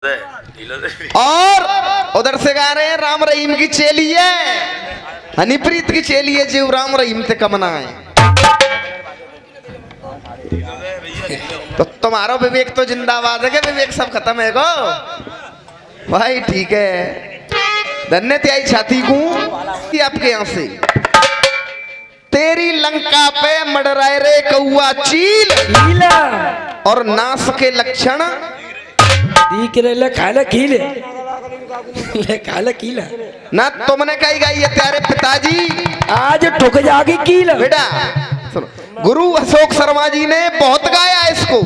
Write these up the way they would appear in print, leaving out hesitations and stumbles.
और उधर से गा रहे हैं राम रहीम की चेली है, हनीप्रीत की चेली है जो राम रहीम से कमना है। तो तुम्हारा विवेक तो जिंदाबाद है, विवेक सब खत्म है गो भाई। ठीक है, धन्य त्याई छाती को आपके यहाँ से तेरी लंका पे मडराए रे कौआ चील और नास के लक्षण ना तुमने कही गाई है प्यारे पिताजी, आज ठुक जागी कील। बेटा सुनो, गुरु अशोक शर्मा जी ने बहुत गाया इसको।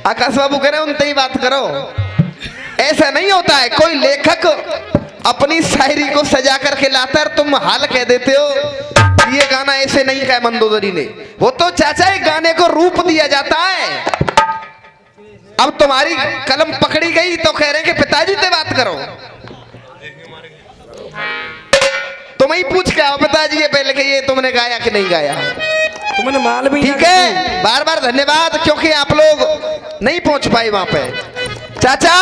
आकाश बाबू कह रहे उनसे ही बात करो। ऐसा नहीं होता है, कोई लेखक अपनी शायरी को सजा करके लाता है, तुम हाल कह देते हो ये गाना ऐसे नहीं कहा मंदोदरी ने। वो तो चाचा एक गाने को रूप दिया जाता है। अब तुम्हारी कलम पकड़ी गई तो कह रहे हैं कि पिताजी से बात करो। तुम ही पूछ के आओ पिताजी ये पहले कि ये तुमने गाया कि नहीं गाया। तुमने माल भी ठीक है, बार बार धन्यवाद, क्योंकि आप लोग नहीं पहुंच पाए वहां पे। चाचा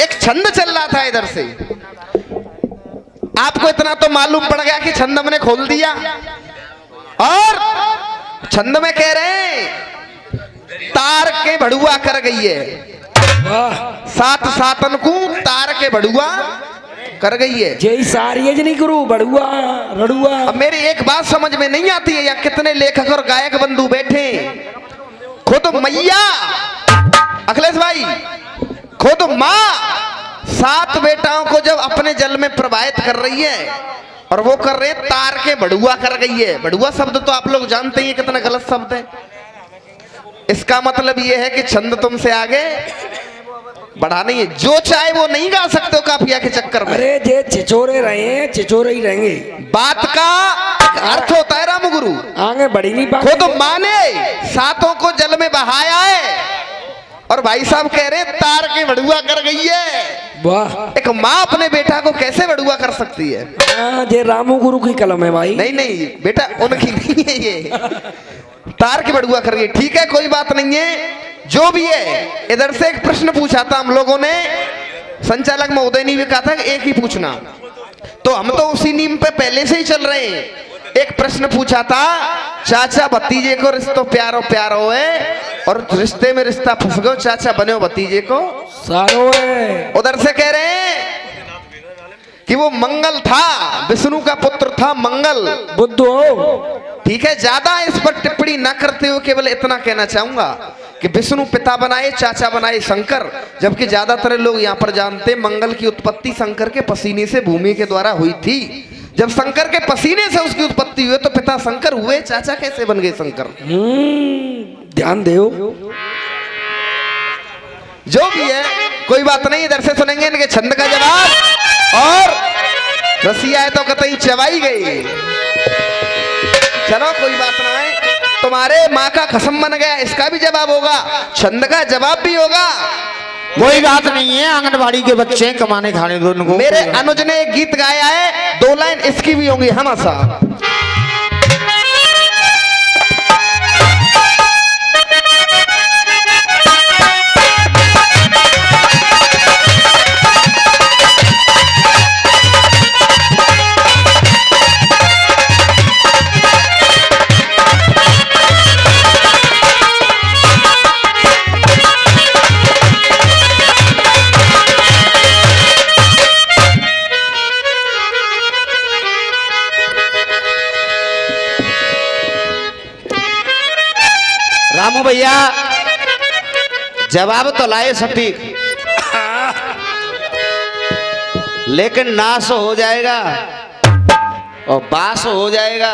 एक छंद चल रहा था इधर से, आपको इतना तो मालूम पड़ गया कि छंद हमने खोल दिया। और छंद में कह रहे हैं तार के भड़ुआ कर गई है, सात सातन को तार के भड़ुआ कर गई है। जय सारी नहीं गुरु बड़ुआ रड़ुआ। अब मेरी एक बात समझ में नहीं आती है, या कितने लेखक और गायक बंधु बैठे, खुद मैया अखिलेश भाई, खुद माँ सात बेटाओं को जब अपने जल में प्रवाहित कर रही है और वो कर रहे तार के भड़ुआ कर गई है। भड़ुआ शब्द तो आप लोग जानते ही कितना गलत शब्द है। इसका मतलब ये है कि छंद तुमसे आगे बढ़ा नहीं है, जो चाहे वो नहीं गा सकते हो काफिया के चक्कर में। अरे जे चिचोरे रहे हैं चिचोरे ही रहेंगे। बात का अर्थ होता है राम गुरु आगे बढ़ी नहीं बात। खुद माने सातों को जल में बहाया है और भाई साहब कह रहे तार के भड़ुआ कर गई है। वाह, एक माँ अपने बेटा को कैसे भड़ुआ कर सकती है? जे रामू गुरु की कलम है भाई। नहीं नहीं बेटा उनकी नहीं है ये, तार के भड़ुआ कर गई। ठीक है, कोई बात नहीं है, जो भी है। इधर से एक प्रश्न पूछा था हम लोगों ने, संचालक महोदय ने भी कहा था एक ही पूछना, तो हम तो उसी नीम पे पहले से ही चल रहे हैं। एक प्रश्न पूछा था, चाचा भतीजे को रिश्तो प्यारो प्यारो है और रिश्ते में रिश्ता फंस गयो, चाचा बने भतीजे को सारो है। उधर से कह रहे हैं कि वो मंगल था, विष्णु का पुत्र था मंगल बुद्ध हो। ठीक है, ज्यादा इस पर टिप्पणी ना करते हुए केवल इतना कहना चाहूंगा कि विष्णु पिता बनाए, चाचा बनाए शंकर, जबकि ज्यादातर लोग यहाँ पर जानते मंगल की उत्पत्ति शंकर के पसीने से भूमि के द्वारा हुई थी। जब शंकर के पसीने से उसकी उत्पत्ति हुई तो पिता शंकर हुए, चाचा कैसे बन गए शंकर? ध्यान दो, जो भी है कोई बात नहीं। इधर से सुनेंगे इनके छंद का जवाब। और रसिया है तो कतई चबाई गई। चलो कोई बात ना है, तुम्हारे माँ का कसम बन गया, इसका भी जवाब होगा, छंद का जवाब भी होगा। कोई बात नहीं है, आंगनबाड़ी के बच्चे कमाने खाने दो उनको। मेरे अनुज ने एक गीत गाया है, 2 लाइन इसकी भी होंगी हमेशा। रामू भैया जवाब तो लाए सटीक, लेकिन नाश हो जाएगा और बास हो जाएगा।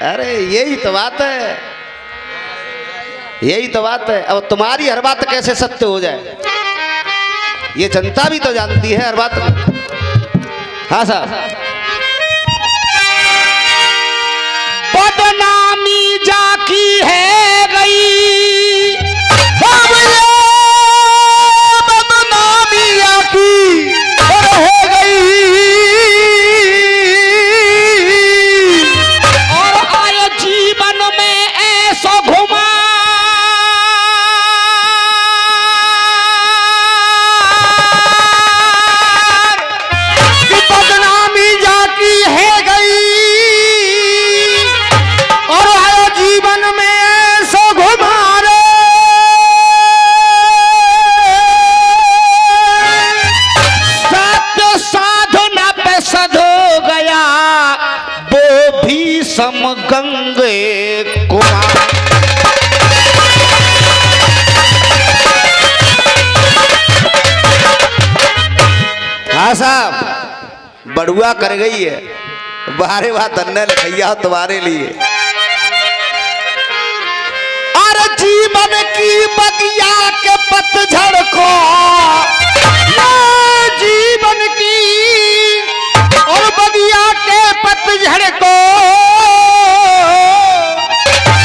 अरे यही तो बात है, यही तो बात है। अब तुम्हारी हर बात कैसे सत्य हो जाए ये जनता भी तो जानती है हर बात। हाँ साहब, बदनामी जाकी है गई, बदनामी आकी हो गई और आए जीवन में ऐसा घुमा हाँ साहब, बड़ुआ कर गई है, बारे बात धन्य लखैया तुम्हारे लिए। अरे जीवन की बगिया के पतझड़ को, जीवन की और बगिया के पतझड़ को,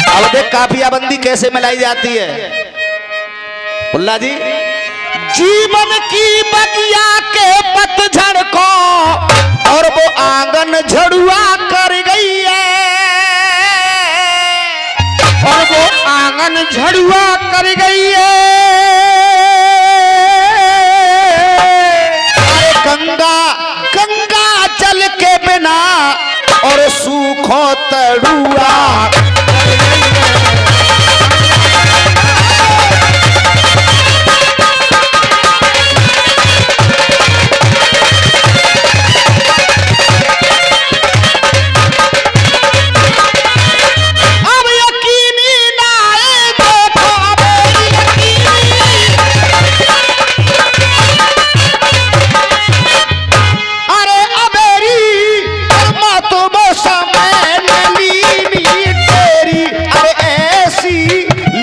अब देख काफियाबंदी कैसे मिलाई जाती है मुल्ला जी। जीवन की बगिया के पतझड़ को और वो आंगन झड़ुआ कर गई है, और वो आंगन झड़ुआ कर गई है। अरे गंगा गंगा जल के बिना और सूखो तड़ुआ।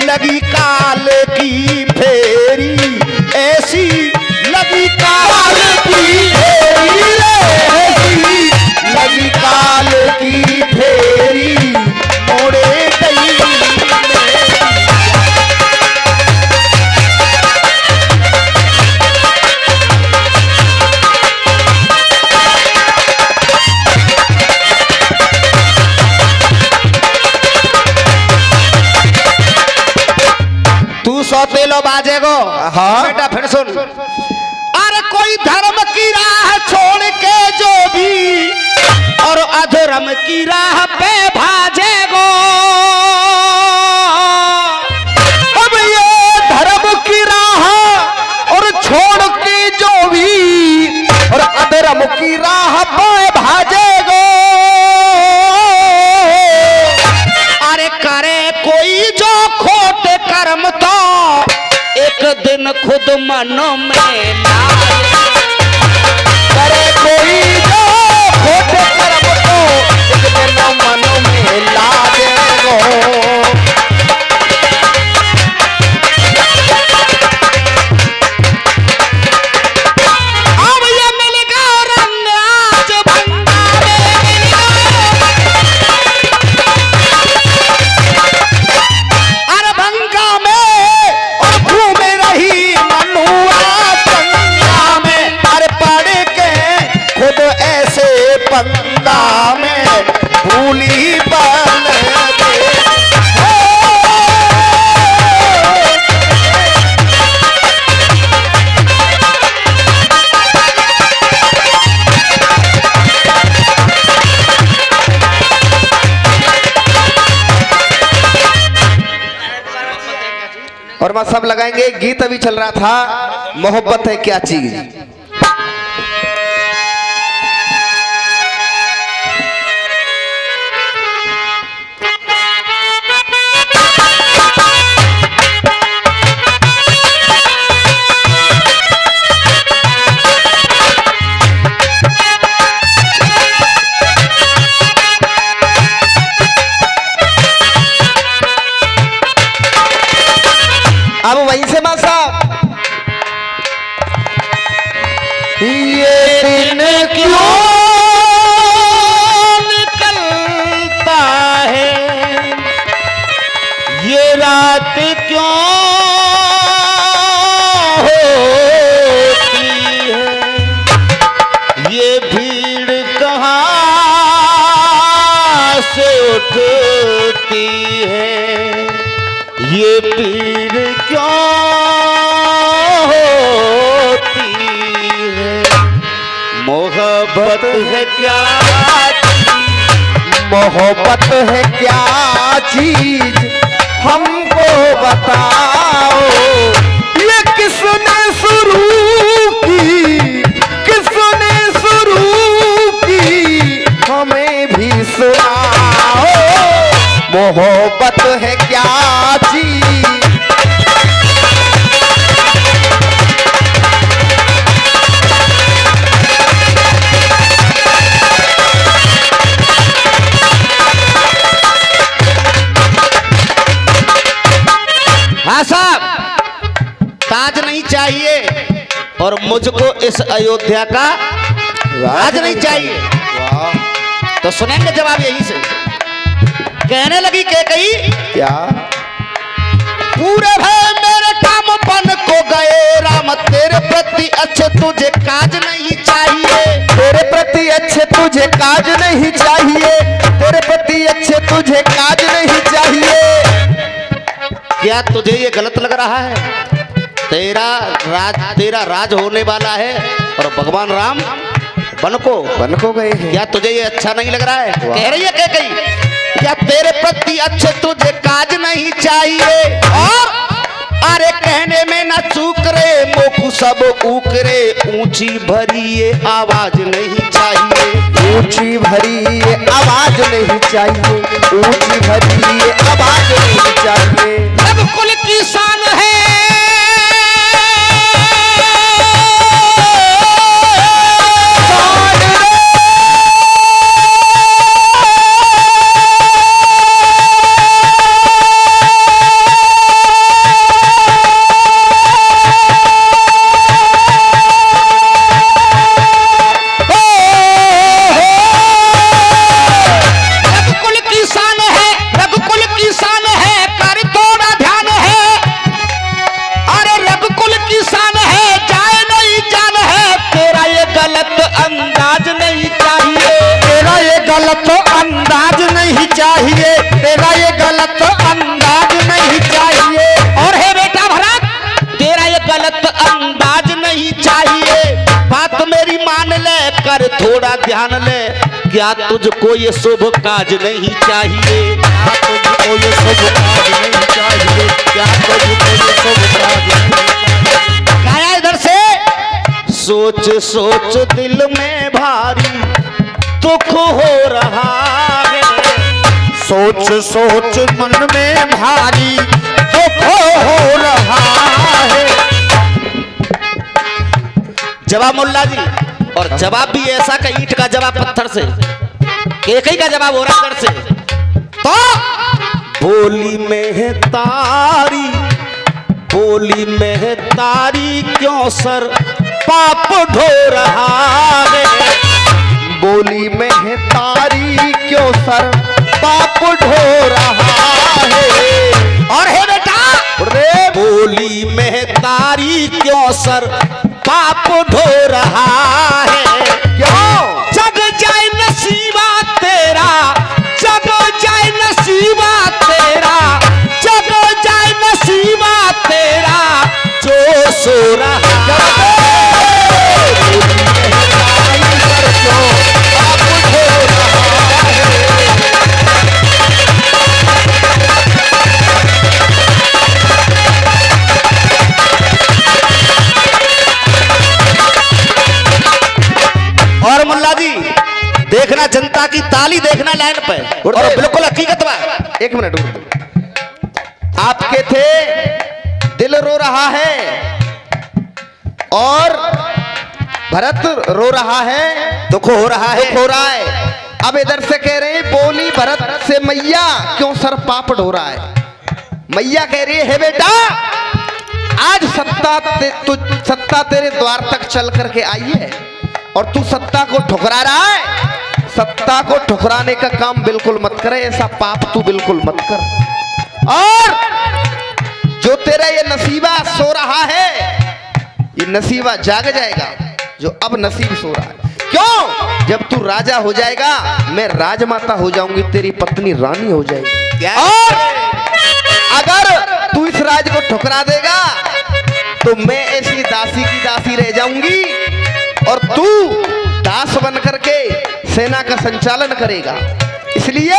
लगी काल की फेरी, ऐसी लगी काल की फेरी, ऐसी लगी काल की फेरी, मोड़े गई। तू सौतेलो बाजेगो। हाँ बेटा फिर सुन। अरे कोई धर्म की राह छोड़ के जो भी और अधर्म की राह पे भाजेगो, अब ये धर्म की राह और छोड़ के जो भी और अधर्म की राह पे भाजेगो। अरे करे कोई जो खोट कर्म तो एक दिन खुद मन में लाए। करे कोई जो खोट कर्म तो एक दिन मन में लाजेगो। अब ये मिलेगा रंग आज भंगा में मिलेगा। अरे भंगा में और घूम रही मनुआ गंगा में, अरे पढ़ के खुद ऐसे पंगा में भूली बन दे। और मैं सब लगाएंगे। गीत अभी चल रहा था, मोहब्बत है क्या चीज। अब वहीं से मां साहब, ये दिन क्यों निकलता है, ये रात क्यों होती है, ये भीड़ कहाँ से उठती है, ये पीड़ क्यों होती है। मोहब्बत है क्या, मोहब्बत है क्या चीज हमको बताओ। ये किसने शुरू की, किसने शुरू की, हमें भी सुनाओ। मोहब्बत है क्या चीज। हाँ साहब, ताज नहीं चाहिए और मुझको इस अयोध्या का राज नहीं चाहिए। वाह, तो सुनेंगे जवाब यहीं से। कहने लगी कैकई, क्या? पूरे भय मेरे काम बन को गए राम, तेरे प्रति अच्छे तुझे काज नहीं चाहिए। तेरे प्रति अच्छे तुझे काज नहीं चाहिए, तेरे प्रति अच्छे तुझे काज नहीं चाहिए। क्या तुझे ये गलत लग रहा है? तेरा राज होने वाला है और भगवान राम बन को गए हैं। क्या तुझे ये अच्छा नहीं लग रहा है? वाह। कह रही है कैकई, क्या तेरे प्रति अच्छे तुझे काज नहीं चाहिए, और अरे कहने में न चूक रे मोकू सब ऊकरे, ऊंची भरी ये आवाज नहीं चाहिए। ऊंची भरी ये आवाज नहीं चाहिए, ऊंची भरी ये आवाज नहीं चाहिए। सब कुल की शान है अंदाज नहीं चाहिए, तेरा ये गलत अंदाज नहीं चाहिए। और हे बेटा भरत, तेरा ये गलत अंदाज नहीं चाहिए। बात मेरी मान ले, कर थोड़ा ध्यान ले, क्या तुझको ये शुभ काज नहीं चाहिए? क्या तुझको ये शुभ काज नहीं चाहिए? क्या तुझको ये शुभ काज नहीं चाहिए? गाया इधर से, सोच सोच दिल में भारी दुख हो रहा है, सोच सोच मन में भारी दुख हो रहा है। जवाब मुल्ला जी, और जवाब भी ऐसा का ईंट का जवाब पत्थर से, कैकई का जवाब हो रहा से। तो बोली में है तारी, बोली में है तारी, क्यों सर पाप ढो रहा है। बोली में है तारी, क्यों सर पाप ढो रहा है। और हे बेटा, बोली में तारी, क्यों सर पाप ढो रहा है। क्यों? जग जाए नसीबा तेरा, जग जाए नसीबा तेरा, जग जाए नसीबा तेरा, जो सो रहा है। और मुल्ला जी देखना, जनता की ताली देखना लाइन पे, और बिल्कुल हकीकत बात। एक मिनट रुक। आपके थे दिल रो रहा है और भरत रो रहा है, दुख हो रहा है, दुख हो रहा है। अब इधर से कह रहे हैं बोली भरत से मैया, क्यों सर पाप ढो रहा है। मैया कह रही है बेटा, आज सत्ता तेरे द्वार तक चल करके आई है और तू सत्ता को ठुकरा रहा है। सत्ता को ठुकराने का काम बिल्कुल मत करे, ऐसा पाप तू बिल्कुल मत कर। और जो तेरा ये नसीबा सो रहा है, ये नसीबा जाग जाएगा जो अब नसीब सो रहा है। क्यों? जब तू राजा हो जाएगा, मैं राजमाता हो जाऊंगी, तेरी पत्नी रानी हो जाएगी। और अगर तू इस राज को ठुकरा देगा तो मैं ऐसी दासी की दासी रह जाऊंगी और तू दास बन करके सेना का संचालन करेगा। इसलिए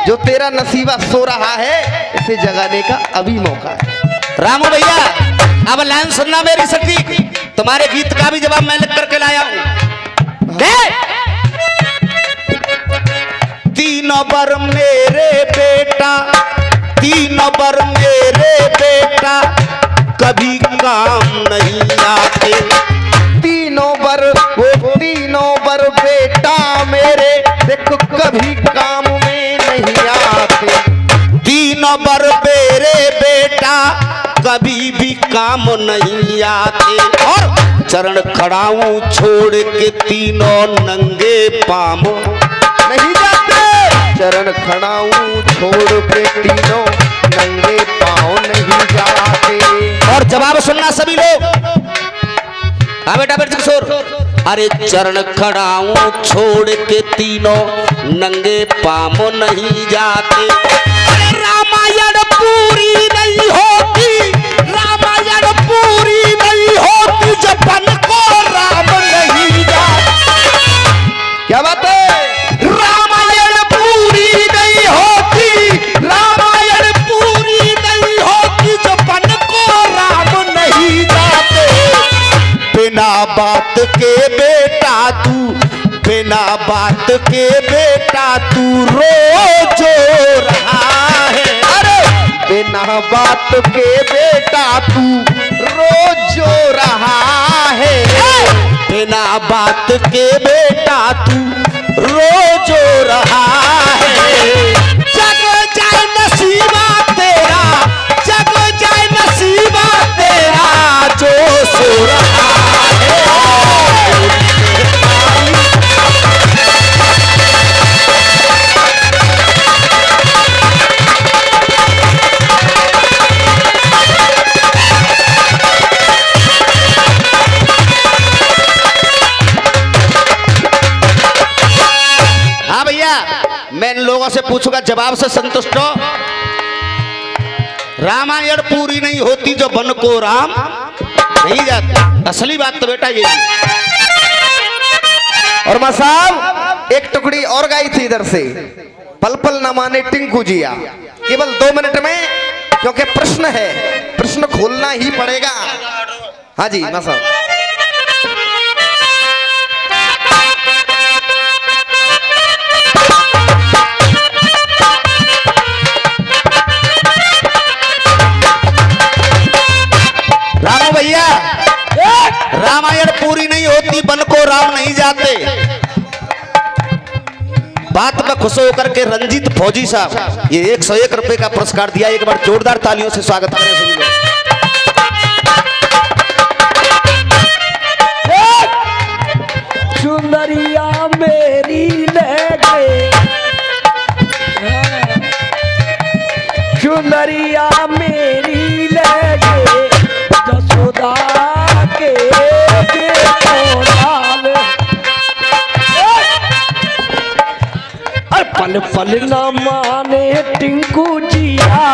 जो तेरा नसीबा सो रहा है, इसे जगाने का अभी मौका है। रामू भैया, अब लाइन सुनना मेरी सटीक, तुम्हारे गीत का भी जवाब मैं लिख करके लाया हूं। तीन बर मेरे बेटा, तीन बर मेरे बेटा, कभी काम नहीं आते। तीनों बर वो तीनों बर बेटा मेरे, देखो कभी काम में नहीं आते। तीन बर मेरे बेटा, कभी भी काम नहीं आते। और चरण खड़ाऊं छोड़ के तीनों नंगे पाँव नहीं जाते। चरण खड़ाऊं छोड़ के तीनों नंगे पाँव नहीं जाते। और जवाब सुनना सभी लोग। हाँ बेटा बेटा किशोर। अरे चरण खड़ाऊं छोड़ के तीनों नंगे पाँव नहीं जाते। अरे रामायण पूरी नहीं होती, रामायण पूरी नहीं होती जब बन को राम नहीं जाता। क्या बात है? रामायण पूरी नहीं होती, रामायण पूरी नहीं होती जब बन को राम नहीं जाते। बिना बात के बेटा तू, बिना बात के बेटा तू रोज रहा है। अरे बिना बात के बेटा तू रोज जो रहा है। बिना बात के बेटा तू रोज रहा है। जग जाए नसीबा तेरा, जग जाए नसीबा तेरा जो सो रहा है। हाँ भैया, मैं इन लोगों से पूछूंगा, जवाब से संतुष्ट हो? रामायण पूरी नहीं होती जो बन को राम नहीं जाता। असली बात तो बेटा यही है। और मां साहब एक टुकड़ी और गाई थी इधर से, पल पल न माने टिंकू जिया। केवल 2 मिनट में, क्योंकि प्रश्न है, प्रश्न खोलना ही पड़ेगा। हाँ जी मां साहब। रामू भैया, रामायण पूरी नहीं होती बन को राम नहीं जाते। बात में खुश होकर के रंजीत फौजी साहब ये 101 रुपए का पुरस्कार दिया। एक बार जोरदार तालियों से स्वागत करें सभी लोग। सुंदरिया मेरी लगे, सुंदरिया मेरी लगे, जसोदा के देखो लाल। पल पल न माने टिंकू जिया,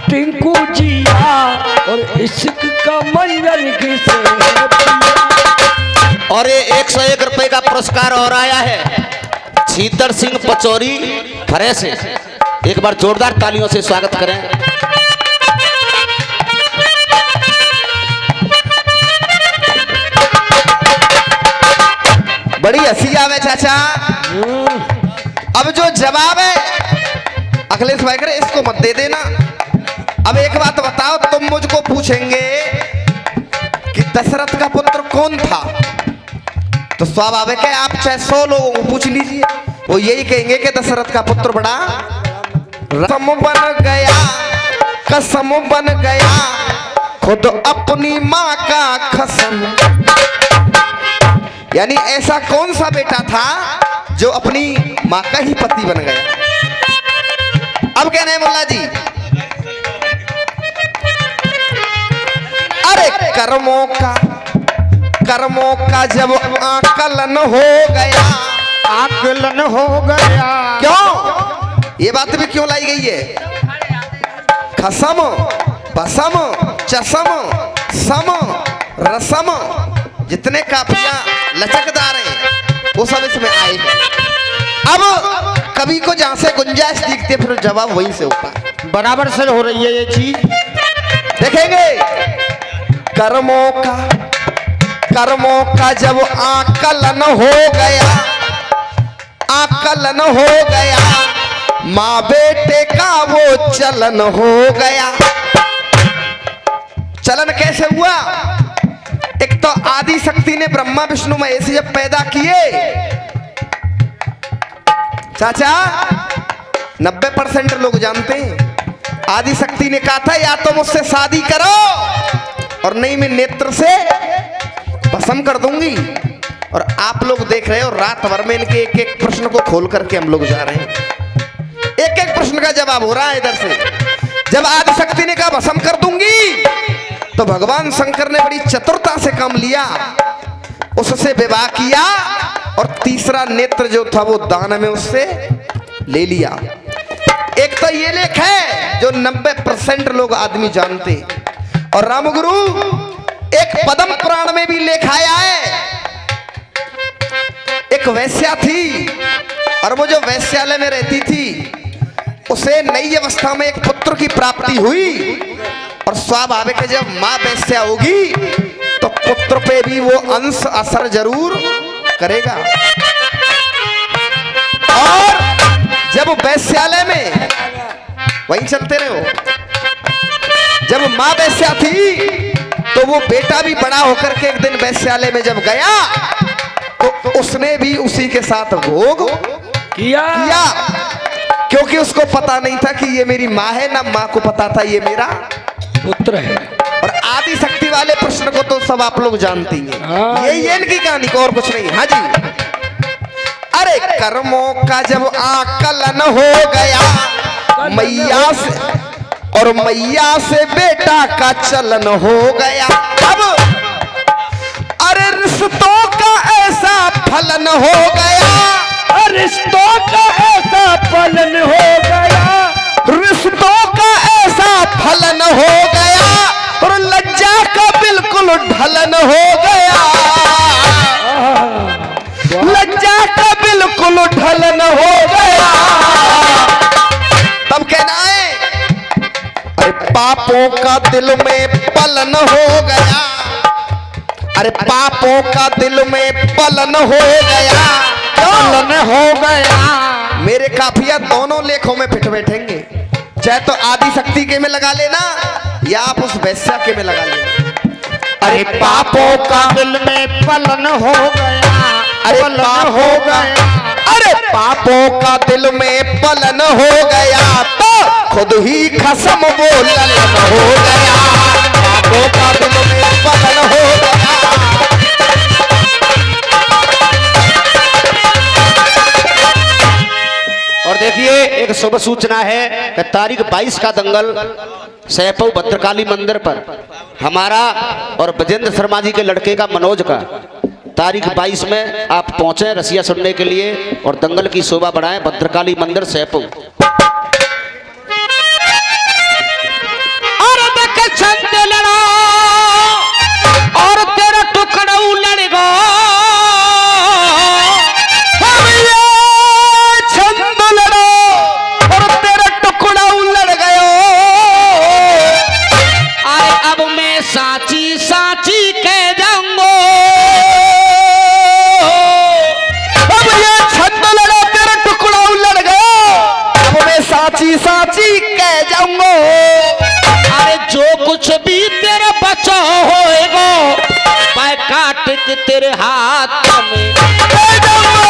टिंकू जिया, और इश्क का मंजर किसे पिया। और ये 101 रुपए का पुरस्कार और आया है छीतर सिंह पचौरी फरे से। एक बार जोरदार तालियों से स्वागत करें। बड़ी हंसी आवे चाचा। अब जो जवाब है अखिलेश भाई करे, इसको मत दे देना। अब एक बात बताओ, तुम मुझको पूछेंगे कि दशरथ का पुत्र कौन था, तो स्वाभाविक है आप चाहे 100 लोगों को पूछ लीजिए, वो यही कहेंगे कि दशरथ का पुत्र बड़ा रसम बन गया, कसम बन गया, खुद अपनी माँ का खसम। यानी ऐसा कौन सा बेटा था जो अपनी माँ का ही पति बन गया। अब कहने मुल्ला जी, अरे कर्मों का जब आकलन हो गया, आकलन हो गया। क्यों ये बात भी क्यों लाई गई है? खसम बसम चसम सम रसम, जितने काफियां लचकदार हैं वो सब इसमें आए हैं। अब कवि को जहां से गुंजाइश दिखती है फिर जवाब वहीं से होता है। बराबर से हो रही है ये चीज। देखेंगे कर्मों का जब आकलन हो गया, आकलन हो गया, माँ बेटे का वो चलन हो गया। चलन कैसे हुआ? एक तो आदि शक्ति ने ब्रह्मा विष्णु महेश जब पैदा किए, चाचा 90% लोग जानते हैं, आदि शक्ति ने कहा था या तो मुझसे शादी करो और नहीं मैं नेत्र से भस्म कर दूंगी। और आप लोग देख रहे हो रात भर में इनके एक एक प्रश्न को खोल करके हम लोग जा रहे हैं, एक एक प्रश्न का जवाब हो रहा है इधर से। जब आदि शक्ति ने कहा भस्म कर दूंगी तो भगवान शंकर ने बड़ी चतुरता से काम लिया, उससे विवाह किया और तीसरा नेत्र जो था वो दान में उससे ले लिया। एक तो ये लेख है जो 90% लोग आदमी जानते, और रामगुरु एक पद्म पुराण में भी लेख आया है। एक वैश्या थी और वो जो वैश्यालय में रहती थी उसे नई अवस्था में एक पुत्र की प्राप्ति हुई, और स्वाभाविक है जब मां वैश्या होगी तो पुत्र पे भी वो अंश असर जरूर करेगा। और जब वैश्यालय में वहीं चलते रहे हो, जब मां वैश्या थी तो वो बेटा भी बड़ा होकर के एक दिन वैश्यालय में जब गया तो उसने भी उसी के साथ भोग किया। क्योंकि उसको पता नहीं था कि ये मेरी माँ है, ना माँ को पता था ये मेरा पुत्र है। और आदि शक्ति वाले प्रश्न को तो सब आप लोग जानती हैं। हाँ। ये इनकी कहानी को और कुछ नहीं। हाँ जी। अरे कर्मों का जब आकलन हो गया मैया से, और मैया से बेटा का चलन हो गया, अब अरे रिश्तों का ऐसा फलन हो गया, रिश्तों का ऐसा फलन हो गया, रिश्तों का ऐसा फलन हो गया, और लज्जा का बिल्कुल ढलन हो गया, लज्जा का बिल्कुल ढलन हो गया। तब कहना है अरे पापों का दिल में पलन हो गया, अरे पापों का दिल में पलन हो गया, पलन हो गया। मेरे काफिया दोनों लेखों में फिट बैठेंगे, चाहे तो आदि शक्ति के में लगा लेना या आप उस वैश्या के में लगा लेना। अरे पापों का दिल में पलन हो गया, अरे पलन हो गया, अरे पापों का दिल में पलन हो गया तो खुद ही खसम बोलन हो गया, पापों का दिल में पलन हो गया। और देखिए एक शुभ सूचना है कि तारीख 22 का दंगल सैपऊ भद्रकाली मंदिर पर हमारा और ब्रजेंद्र शर्मा जी के लड़के का मनोज का तारीख 22 में आप पहुंचे रसिया सुनने के लिए और दंगल की शोभा बढ़ाएं भद्रकाली मंदिर सैपऊ। और तेरा टुकड़ा लड़ गो साची साची कह जाऊंगो, अब ये छंद लड़ा तेरा टुकड़ा उलड़ गया, अब मैं साची साची कह जाऊंगो। अरे जो कुछ भी तेरा बचा होएगा मैं काट के तेरे हाथ में दे जाऊंगो।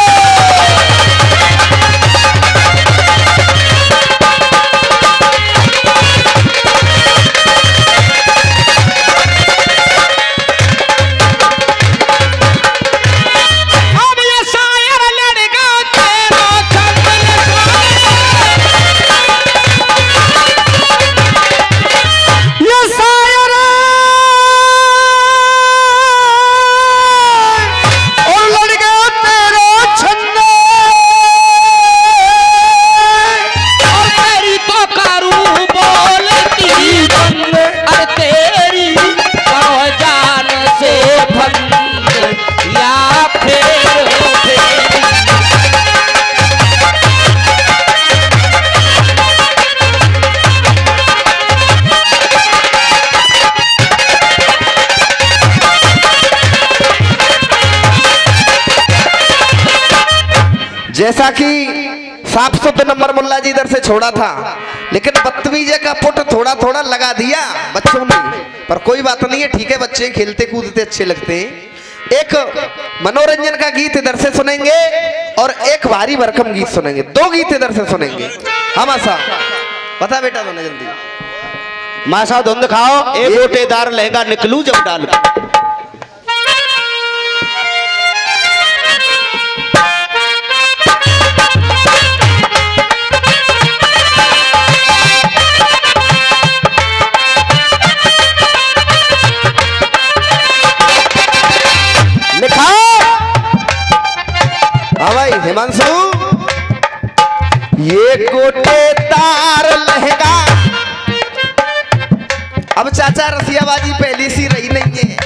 जैसा कि 700 नंबर मुल्ला जी इधर से छोड़ा था, लेकिन बदतमीजे का पुट थोड़ा थोड़ा लगा दिया बच्चों ने, पर कोई बात नहीं है, ठीक है, बच्चे खेलते कूदते अच्छे लगते हैं। एक मनोरंजन का गीत इधर से सुनेंगे और एक भारी भरकम गीत सुनेंगे, दो गीत इधर से सुनेंगे। हम ऐसा बता बेटा, दोनों जल्दी मासा धुंध खाओ ए गोटेदार लहंगा निकलू जब डाल के। हाँ भाई हिमांशु, ये गोटेदार लहंगा। अब चाचा रसियाबाजी पहली सी रही नहीं है।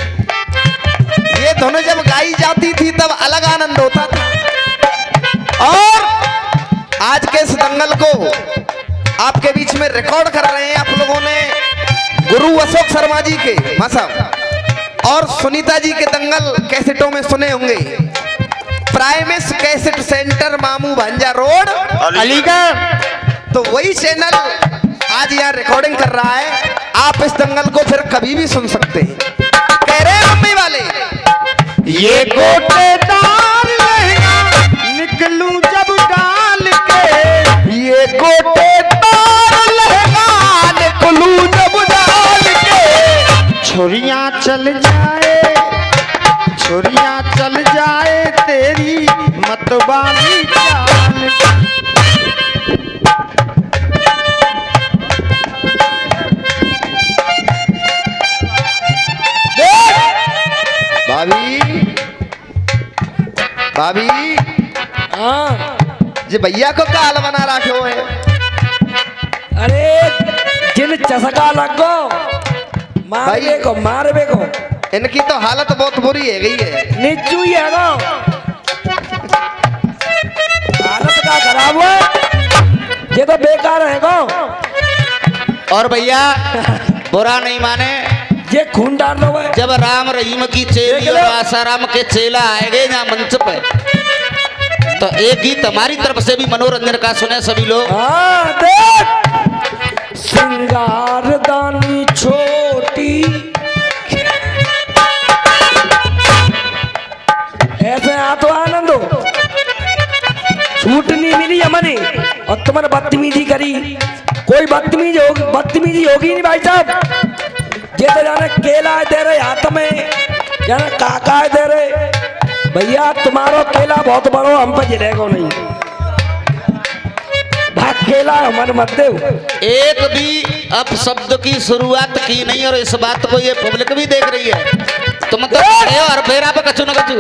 ये दोनों जब गाई जाती थी तब अलग आनंद होता था। और आज के इस दंगल को आपके बीच में रिकॉर्ड कर रहे हैं आप लोगों ने गुरु अशोक शर्मा जी के मासा और सुनीता जी के दंगल कैसेटों में सुने होंगे। प्राइमिस कैसेट सेंटर मामू भांजा रोड अलीगढ़। तो वही चैनल आज यहाँ रिकॉर्डिंग कर रहा है। आप इस दंगल को फिर कभी भी सुन सकते हैं। कह रहे हैं मम्मी वाले, ये गोटेदार लहंगा निकलूं जब डाल के, ये गोटेदार लहंगा निकलूं जब डाल के। छुरियां चल जाए, छुरियां चल जाए तेरी मतवाली चाल। भाभी भाभी, हाँ जी भैया को काल बना रखे हो है। अरे जिन चसका लगो मारबे को मारबे को। इनकी तो हालत बहुत बुरी है गई है। नीचू ही है गो, हालत का खराब हुआ, ये तो बेकार है गो। और भैया बुरा नहीं माने, ये खून डाल लो भाई। जब राम रहीम की चेली और आसाराम के चेला आएंगे यहाँ मंच पे, तो एक गीत हमारी तरफ से भी मनोरंजन का सुने सभी लोग। हाँ देख, सिंगार दानी छोटी, ऐसे आ तो आनंद हो। छूट नहीं मिली हमने और तुमने बदतमीजी करी। कोई बदतमीजी होगी नहीं भाई साहब। ये तो जाने केला दे रहे हाथ में, जाने काका दे रहे। भैया तुम्हारो केला बहुत बड़ो, हम पे जिलेगा नहीं। भाग केला हमारे मत दे। एक भी अब शब्द की शुरुआत की नहीं, और इस बात को ये पब्लिक भी देख रही है। तुम तो और फेरा पे कचू न कचू।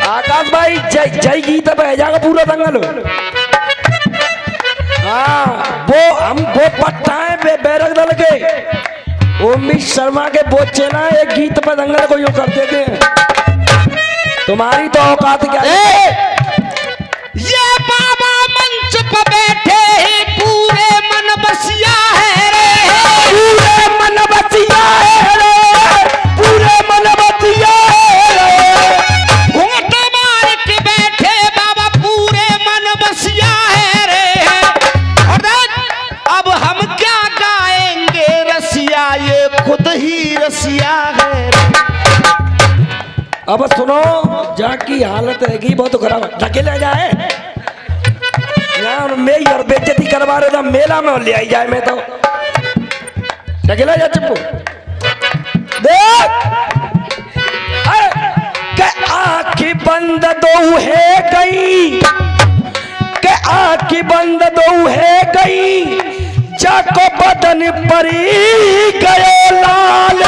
आकाश भाई जय जय गीत पे जाएगा पूरा दंगल। हाँ वो पट्टा है बैरक दल के उमेश शर्मा के वो चेला एक गीत पे दंगल को यूं कर देते हैं। तुम्हारी तो औकात क्या है? ये बाबा मंच पे बैठे ही पूरे मन बसिया है रे, पूरे मन बतिया है रे, पूरे मन बतिया है रे। घूंघट मार के बैठे बाबा पूरे मन बसिया है रे। और अब हम क्या गाएंगे रसिया, ये खुद ही रसिया है। अब सुनो, जाकी हालत हैगी बहुत खराब। ढकेला जाए यार, मैं और बेइज्जती करवा रहे था मेला में ले आई जाए। मैं तो ढकेला जा चुप देख। के आँखी बंद दो है गई, के आँखी बंद दो है गई, जाको बदन परी गए लाल।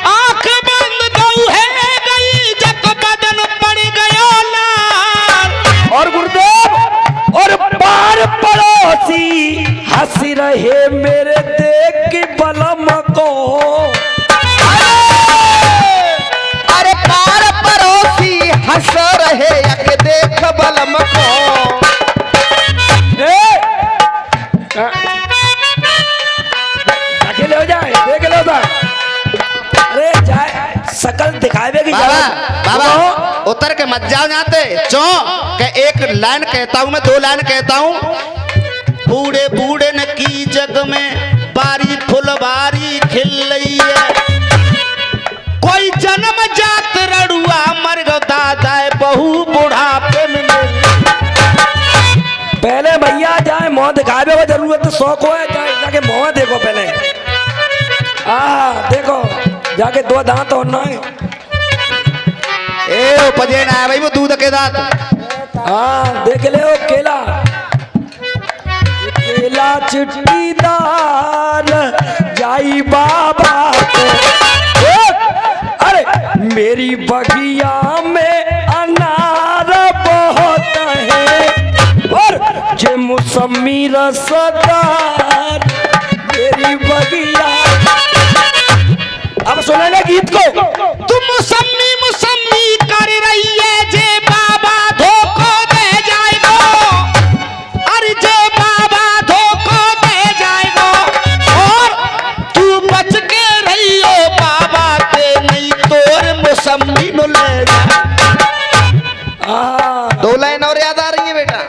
आंख बंद दो है गई, जब बदन पड़ गया लाल। और गुरुदेव और पार पड़ोसी हंस रहे मेरे देख के बलम को। अरे पार पड़ोसी हंस रहे यक देख बलम को। अकेले हो जाए देख लो था। अरे जाए शकल दिखावे की बाबा जगह। बाबा उतर के मत जाओ जाते चो के एक लाइन कहता हूँ मैं, दो लाइन कहता हूँ। बूढ़े बूढ़े न की जग में बारी फुलवारी खिल रही है, कोई जन्म जात रड़ुआ मर गो दादा बहू बुढ़ापे में। पहले भैया जाए मुंह दिखावे को जरूरत शौक हो है, जाके मुंह देखो पहले। देखो जाके दो दांत होना है। ए पजे ना है भाई वो दूध के दांत। देख ले ओ केला, केला चिट्टीदार जाई बाबा को। अरे मेरी बगिया में अनार बहुत है और जे मौसमी रसदार मेरी बगिया। अब सुने ना गीत को। तुम मुसम्मी मुसम्मी कर रही है जे बाबा धोखो दे जाएगो। अरे जे बाबा धोखो दे जाएगो और तू बच के रही हो बाबा के, नहीं तोर मुसम्मी नु ले जा। 2 लाइन और याद आ रही है बेटा।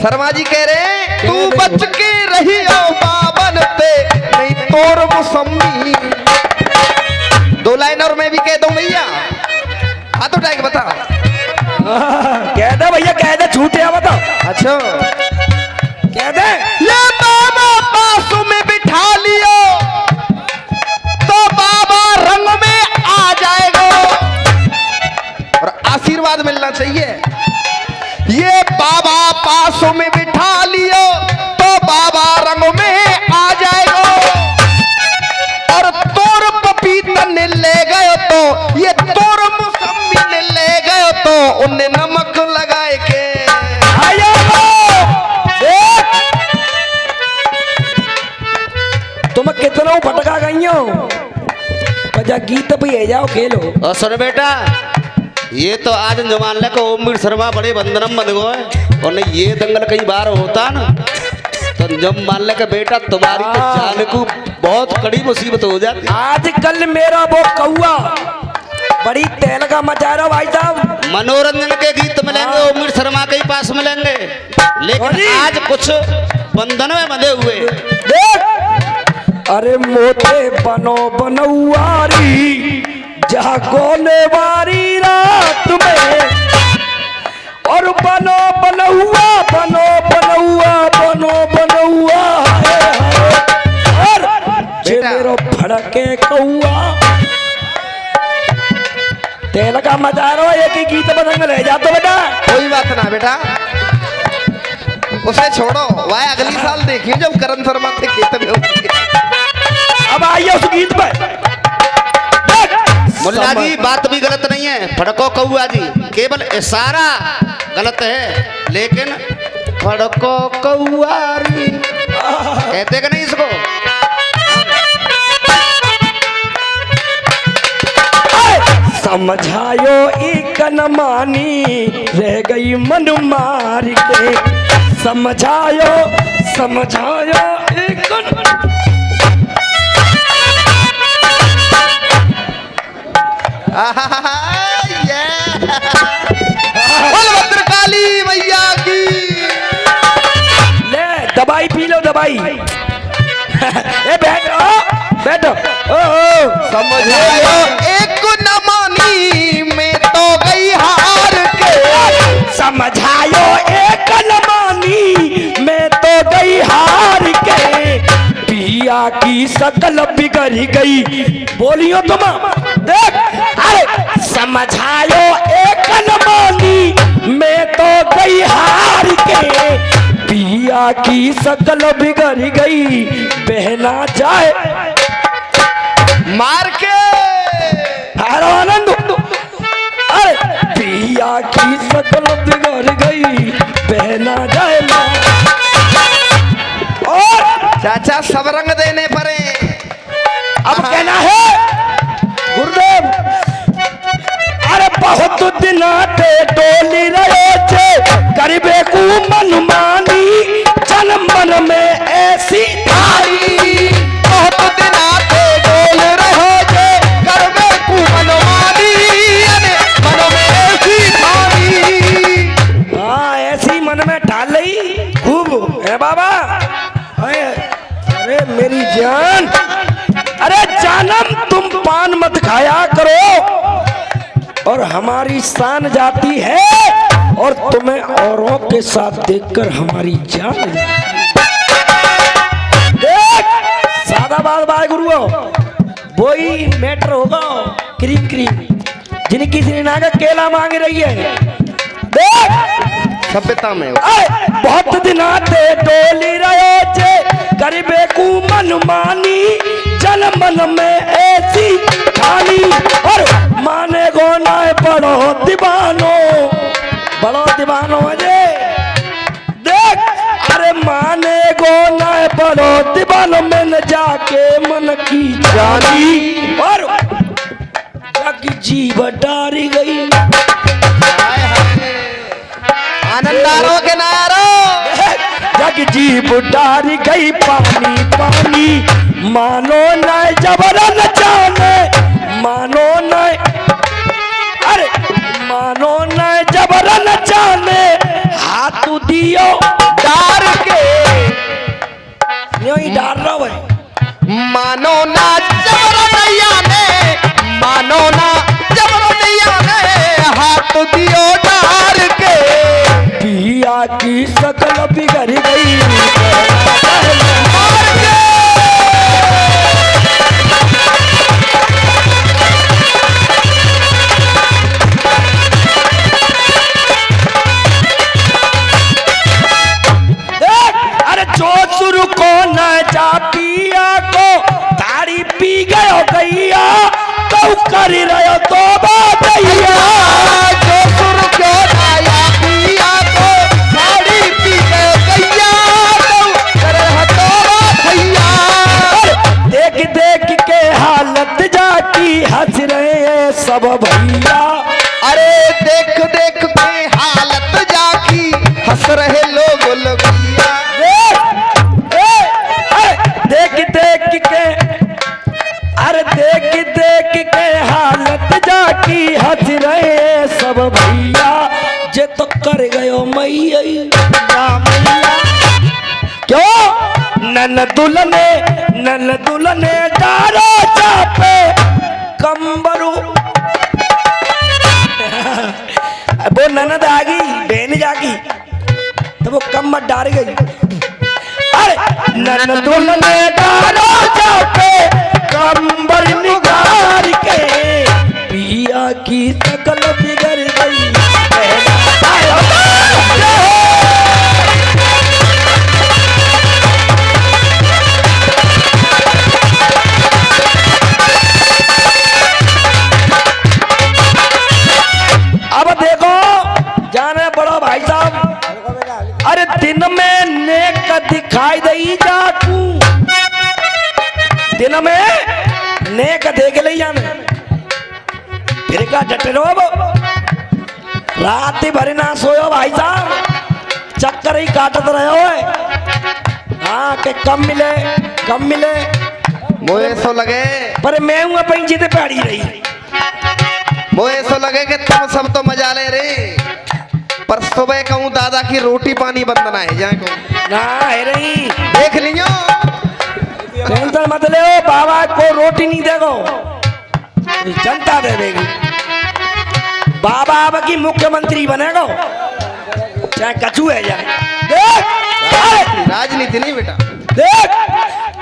शर्मा जी कह रहे तू बच के रही हो बाबन पे, नहीं तोर मौसमी। 2 लाइन और मैं भी कह दूं भैया, हाथ उठा के बता। कह दे भैया, कह दे, झूठे बता। अच्छा कह दे। ये बाबा पास में बिठा लियो तो बाबा रंग में आ जाएगा, और आशीर्वाद मिलना चाहिए। ये बाबा पास में बिठा लियो तो बाबा रंग में आ जाएगा, और तोर पपीतन ले गए तो ये तोर मौसमी ने ले गए तो उन्हें नमक लगाए के। तुम कितना भटका गई हो, बजा गीत पे है जाओ खेलो। और सुन बेटा, ये तो आज जमान ले को ओमवीर शर्मा बड़े बंदनम बन गए, और नहीं ये दंगल कई बार होता ना तो जब मान ले के बेटा तुम्हारी तो जान को बहुत कड़ी मुसीबत हो जाती। आजकल मेरा वो कौआ बड़ी तेल का मचा रहा भाई साहब। मनोरंजन के गीत मिलेंगे ओमवीर शर्मा के ही पास मिलेंगे, लेकिन आज कुछ बंधन में बंधे हुए। देख अरे मोते बनो बनौआरी जागोने वाली रात में, और बनो बनौआ बनो बनौआ बनो बनौआ, और जे मेरो फड़के कौआ। तेल का मजा रो एक ही गीत बदंग रह जा तो बेटा। कोई बात ना बेटा, उसे छोड़ो, वह अगली साल देखिए जब करण शर्मा थे खेत में होंगे। अब आइए उस गीत पे। मुल्ला जी बात भी गलत नहीं है, फड़को कौआ जी केवल इशारा गलत है, लेकिन फड़को कौआरी कहते कि नहीं इसको। समझायो एक न मानी रह गई मन मार के, समझायो समझायो एक भद्रकाली मैया की। ले दवाई पी लो दवाई। ए बैठो बैठो। समझायो एक न मानी मैं तो गई हार के, समझायो एक न मानी मैं तो गई हार के, पिया की शकल बिगड़ गई। बोलियो तुम देख। अरे समझायो एक न मानी मैं तो गई हार के, पिया की शकल बिगड़ गई, बहना जाए मार के। हारो आनंद। अरे पिया की शकल बिगड़ गई, बहना जाए माँ। और चाचा सब रंग देने पड़े। अब कहना है गुरुदेव। अरे बहुत दिन टोली रहे थे करीबे को मनमानी, जन्म मन में ऐसी थारी। बहुत दिन आते डोल रहे थे करवे को मनमानी, मन में ऐसी थारी। हाँ ऐसी मन में ढाल ली खूब है बाबा। अरे मेरी जान, अरे जानम तुम पान मत खाया करो, और हमारी शान जाती है और तुम्हें औरों के साथ देखकर हमारी जान देख सादा बात भाई गुरु वही मैटर होगा क्रीम क्रीम जिनकी सिनेमा का केला मांग रही है देख सभ्यता में बहुत दिन आते डोली रहो जे गरीबे को मन मानी जन मन में ऐसी खानी और माने गो ना बड़ो दीवानो अजय देख अरे माने गो ना बड़ो दीवानो में न जाके मन की जानी और जाकी जीव डारी गई आनंदारो के नारो जग जीव डारी गई पानी पानी मानो न जबरन जाने मानो न अरे मानो न जबरन जाने हाथ दियो डार के नहीं डार रहा है मानो ना जबरनैया ने मानो ना जबरनैया ने हाथ दियो डार के पिया की शकल बिगड़ गई अरे जो शुरू को न जा पिया को तारी पी गयो गैया तो कर रहो तो बातैया जो सुर क्यों आया पिया को साड़ी पी गयो गैया तो करे हटोरा भैया देख देख के हालत जाकी हंस रहे हैं सब भैया अरे देख देख के हालत जाकी हंस रहे लोग लगैया देख देख के अरे देख देख के हालत जाकी हंस रहे हैं सब भैया जे तो कर गयो मैया क्यों नन दुल्हने डारो चापे कंबरू वो ननद आ गई बहन जागी तो वो कम्बल डाल गई अरे नन दुल्हने डारो चापे कंबल निगार के पिया की शकल बिगड़ गई अब देखो जाने बड़ो भाई साहब अरे दिन में नेक दिखाई दई जाकू दिन में नेक देख ले जाने फिर का डटे रो रात भर ना सोयो भाई साहब चक्कर ही काटत रहे हो हाँ के कम मिले मोए सो लगे पर मैं हूँ अपनी जीते पैड़ी रही मोए सो लगे कि तुम सब तो मजा ले रे पर सुबह कहूँ दादा की रोटी पानी बंदना है जहाँ को ना है रही देख लियो टेंशन मत ले बाबा को रोटी नहीं देगो जनता दे देगी बाबा अब की मुख्यमंत्री बनेगो चाहे कचू है जाए देख राजनीति नहीं बेटा देख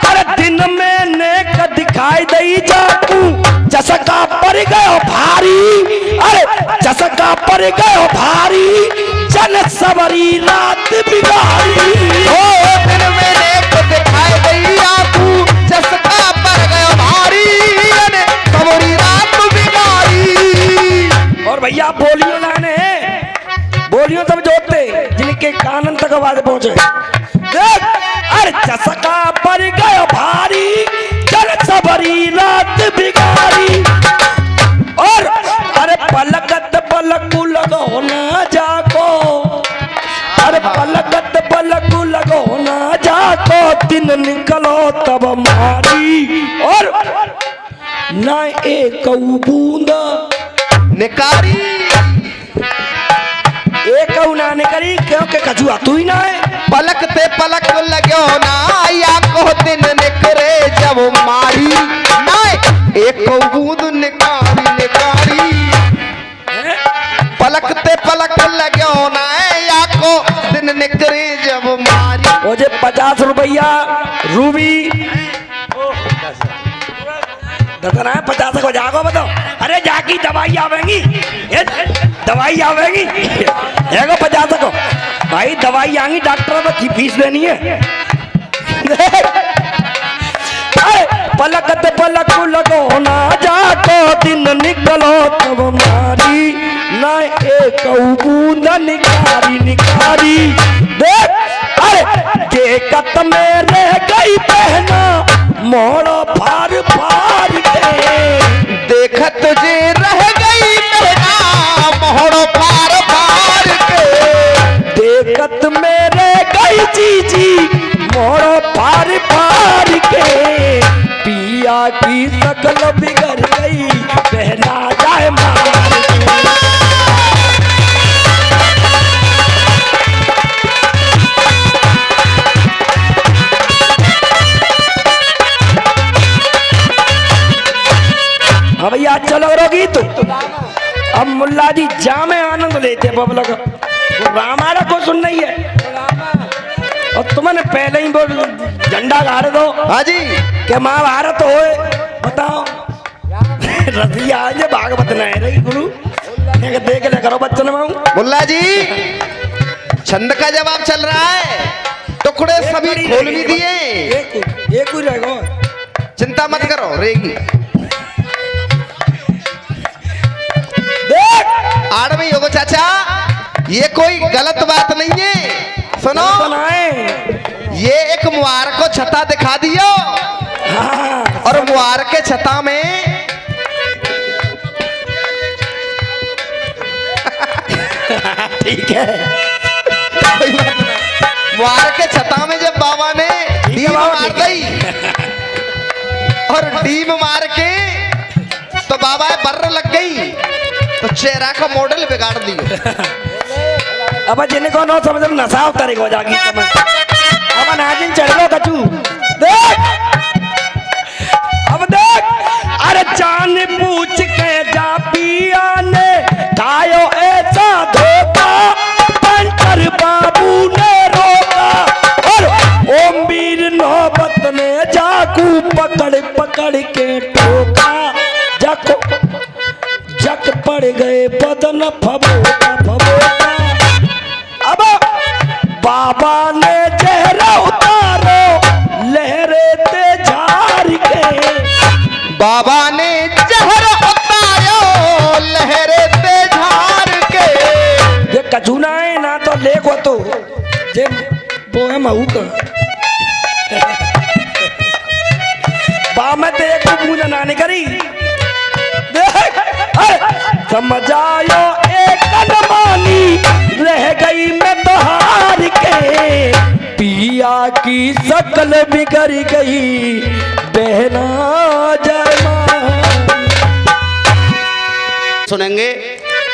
अरे दिन में नेक दिखाई दई जाकू चसका पड़ गयो भारी अरे चसका पड़ गयो भारी जन सबरी रात बिगाड़ी ओ दिन में नेक दिखाई दई आकू चसका पड़ गयो भारी ने सबरी रात बिगाड़ी और भैया बोलियो लाने बोलियो तब जोते जिनके कानन तक आवाज पहुंचे देख अरे चसका पड़ गयो भारी जन सबरी रात बिगाड़ी और अरे पलकत पलकू लगो ना जाको अरे पलकत पलकू लगो ना जाको दिन निकलो तब मारी और ना एक बूंद निकारी एक ना निकली क्योंकि कछुआ तू ही ना है पलक ते पलक लगो ना या को दिन निकरे जब मारी ना एक बूंद निकारी निकारी पलक ते पलक लगो मुझे 50 रुपया रूबी दतना है 50 को जागो बताओ। अरे जाकी दवाई आवेगी, ये दवाई आवेगी है को 50 को भाई दवाई आएंगी, डॉक्टर की फीस देनी है। पलक पलक लगो ना जाको दिन निकलो तब मारी ना एक बूंद निकारी निकारी देख। अरे देखत में रह गई बहना मोड़ फार फार के, देखत तुझे रह गई मेरा मोहड़ो पार पार के, देखत में रह गई जीजी मोड़ फार फार के। पिया की शकल बिगड़ गई बहना जाए मार हाँ भैया अच्छा लग रहा गीत। अब मुल्ला जी जामे आनंद लेते पब्लिक वो रामायण को सुन नहीं है और तुमने पहले ही वो झंडा गाड़ दो। हाँ जी क्या महाभारत होए बताओ रसिया आज भागवत न है रही गुरु देख ले करो बच्चन में मुल्ला जी, छंद का जवाब चल रहा है, टुकड़े सभी खोल भी दिए, एक ही रहेगा, चिंता मत करो रहेगी। देख आड़वी होगो चाचा, ये कोई गलत बात नहीं है, सुनो ये एक मुहार को छता दिखा दियो और मुहार के छता में ठीक है मुहार के छता में जब बाबा ने डीम मार दी और डीम मार के तो बाबा बर्र लग गई तो चेहरा का मॉडल बिगाड़ दिया। अब जिन्हें को न समझ नशा उतारेगा जागी समझ अब नाजिन चढ़ लो कचू देख। अब देख अरे जान पूछ के जा पिया ने खायो ऐसा धोखा पंचर बाबू ने रोका और ओम वीर नौबत ने जाकू पकड़ पकड़ के ठोका जक जक पड़ गए बदन फबोका फबोका। अब बाबा ने चेहरा उतारो लहरे ते झार के, बाबा ने जहर उतारो लहरे ते झार के। ये कचूना है ना तो लेखो तो जे वो है महू का बा में तो एक बूंद ना निकली देख समझ आयो एक अनमानी रह गई मैं तो हार के। पिया की शकल बिगड़ गई बहना सुनेंगे।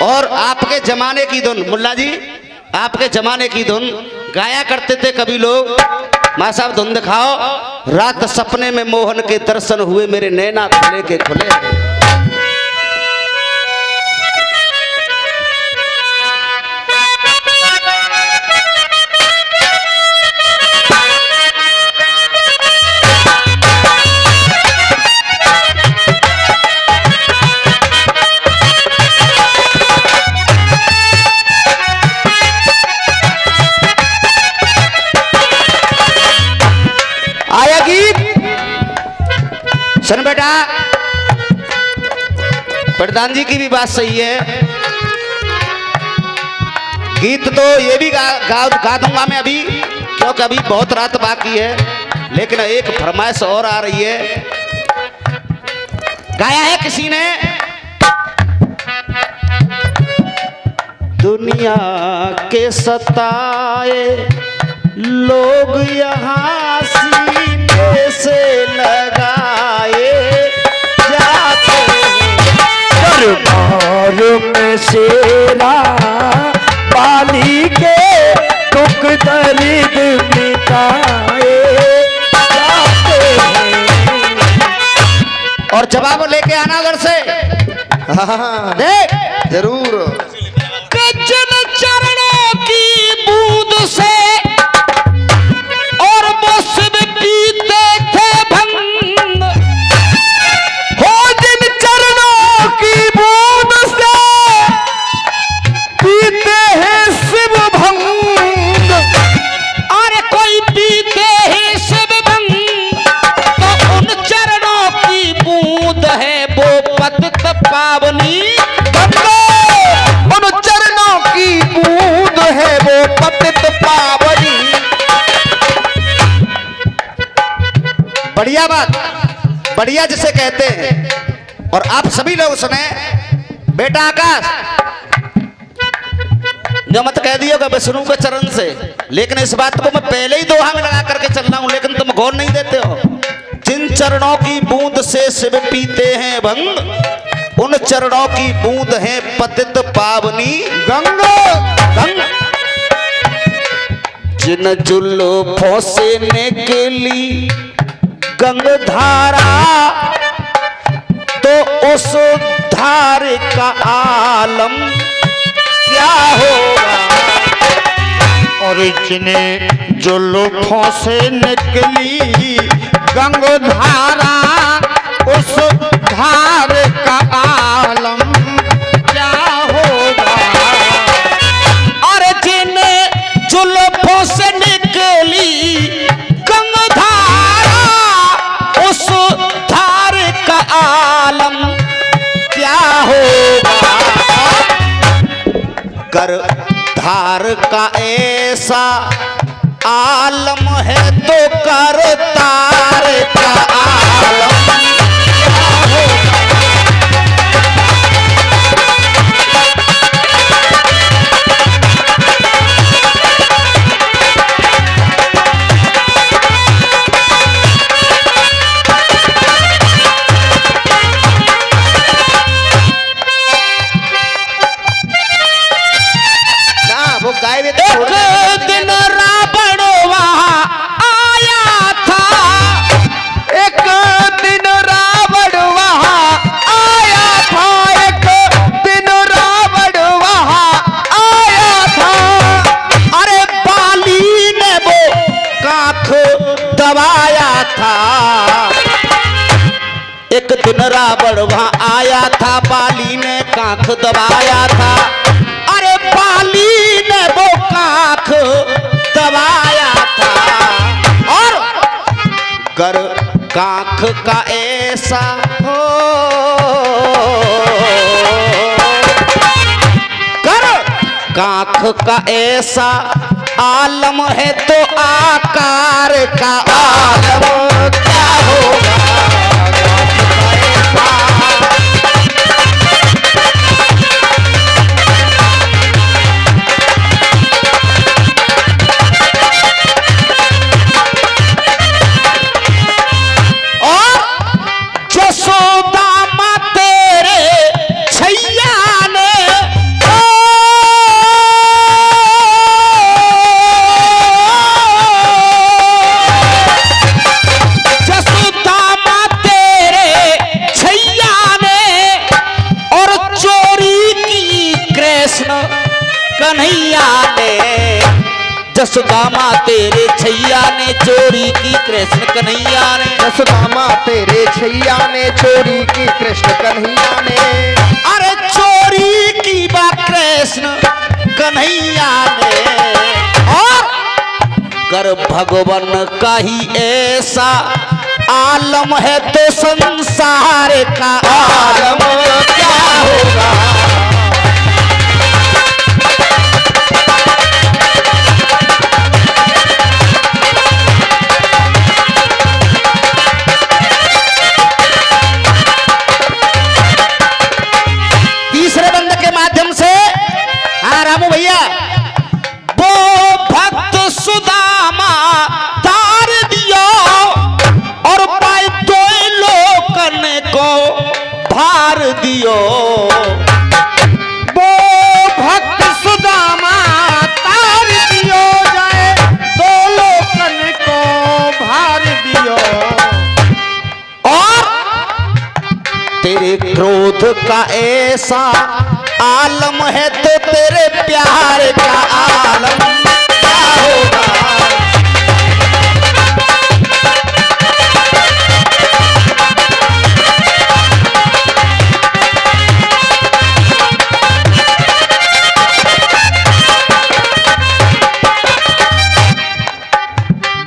और आपके जमाने की धुन मुल्ला जी, आपके जमाने की धुन गाया करते थे कभी लोग। माँ साहब धुन दिखाओ। रात सपने में मोहन के दर्शन हुए मेरे नैना खुले के खुले। सुन बेटा, प्रधान जी की भी बात सही है। गीत तो ये भी गा दूंगा मैं अभी, क्योंकि अभी बहुत रात बाकी है। लेकिन एक फरमाइश और आ रही है, गाया है किसी ने। दुनिया के सताए लोग यहाँ सीने से लगाए जाते दरबार में शेरा पाली के दुख दर्द मिटाए जाते हैं। और जवाब लेके आना घर से। हाँ, देख जरूर। जिन चरणों की बूंद से बढ़िया बात, बढ़िया जिसे कहते हैं। और आप सभी लोग सुने, बेटा आकाश जो मत कह दियो कि विष्णु के चरण से, लेकिन इस बात को मैं पहले ही दोहा में लगा करके चल रहा हूं, लेकिन तुम गौर नहीं देते हो। जिन चरणों की बूंद से शिव पीते हैं भंग, उन चरणों की बूंद है पतित पावनी गंगा गंगा। जिन जुल्फों से निकली गंगधारा, तो उस धार का आलम क्या होगा। और जिन्हें जुल्फों से निकली गंगधारा, उस धार का आलम क्या होगा। और जिन जुल्फों से निकली गंगधारा, उस धार का आलम क्या होगा। कर धार का ऐसा आलम है तो कर तार का आलम क्या होगा। ना वो गाय में एक दिन रावण वहां आया था, एक दिन रावण वहां आया था, एक दिन रावण वहां आया था। अरे बाली ने वो काख दबाया था। एक दिन रावण वहां आया था, बाली ने काख दबाया था। अरे बाली ने वो काख दबाया था। और कर काख का ऐसा हो, कर काख का ऐसा आलम है तो आकार का आलम क्या होगा। और जसोदामा तेरे छैया ने, जसोदामा तेरे छैया ने, और चोरी की कृष्ण कन्हैया ने। जसोदामा तेरे छैया ने चोरी की कृष्ण कन्हैया ने। जसोदामा तेरे छैया ने चोरी की कृष्ण कन्हैया ने। अरे चोरी की बा कृष्ण कन्हैया ने। और कर भगवान का ही ऐसा आलम है तो संसार का आलम क्या होगा। तीसरे बंद के माध्यम से, हाँ रामू भैया, वो भक्त सुदामा तार दियो, और पाए तो लोकन को भार दियो। वो भक्त सुदामा तार दियो जाए, तो लोकन को भार दियो। और तेरे क्रोध का ऐसा आलम है तो तेरे प्यार का आलम क्या होगा।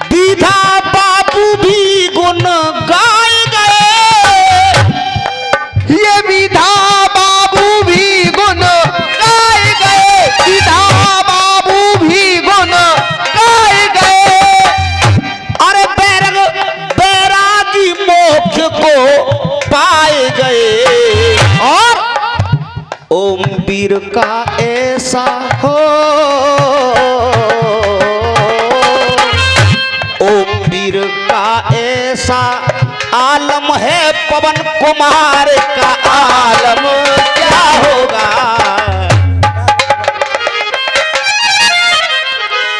दीदा बाबू भी गुण गाए गए, ये विधा बाबू भी गुण गाए गए, विधा बाबू भी गुण ओम वीर का ऐसा हो, ओम वीर का ऐसा आलम है, पवन कुमार का आलम क्या होगा।